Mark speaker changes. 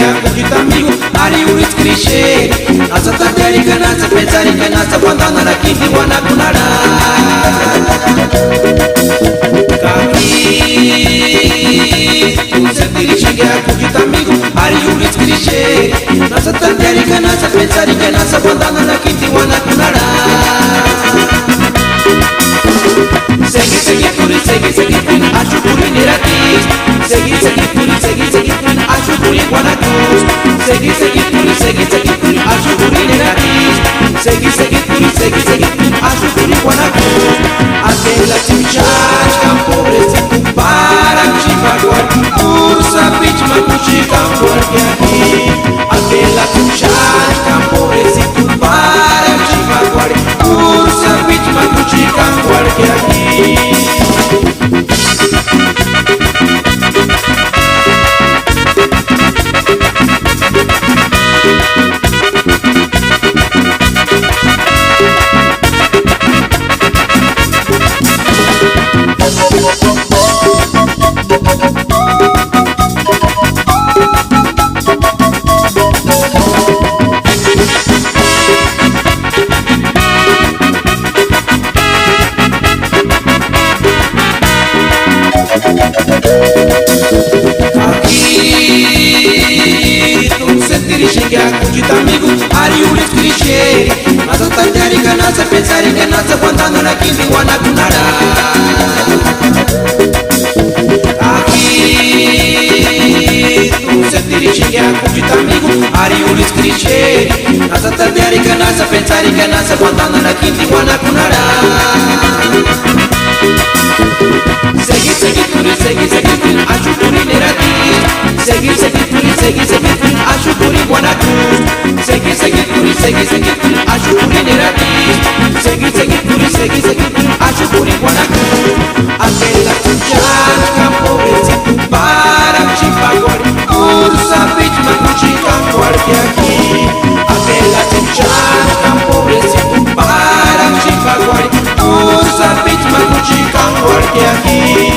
Speaker 1: Acredita amigo, ari uri skrishe Nasa taterika, nasa penzarika, nasa bandana na kindi wanakunara Kaki Usetirishinge acredita amigo, ari uri skrishe Nasa taterika, nasa penzarika, nasa bandana na kindi wanakunara Segui, segui, turi, segui, segui, turi, acho turi neratis Segui, segui, turi, segui, segui, turi, acho turi guanacus Segui, segui, turi, segui, segui, turi, acho turi neratis Segui, segui, turi, segui, segui, turi, acho turi guanacus Aquela chimchas, campobrecido, para chivaguar Ursa, vítima, cuchica, porque aqui Aquela chimchas, campobrecido, para chivaguar Ursa, vítima, cuchica, porque aqui Acredita amigo, ari uri skrishe Nasa taterika, nasa penzarika, nasa bandana na kindi wanakunara Aqui Usetirishinge acredita amigo, ari uri skrishe Nasa taterika, nasa penzarika, nasa bandana na kindi wanakunara Segui, segui, turi, segui, segui, turi, acho turi neratis Segui, segui, turi, segui, segui, turi, acho turi guanacus Segui, segui, turi, segui, segui, turi, acho turi neratis Segui, segui, turi, segui, segui, turi, acho turi guanacus Aquela chumchas, campobrecido, para chipagore Ursa, vítima, cuchica, porque aqui Aquela chumchas, campobrecido, para chipagore Ursa, vítima, cuchica, porque aqui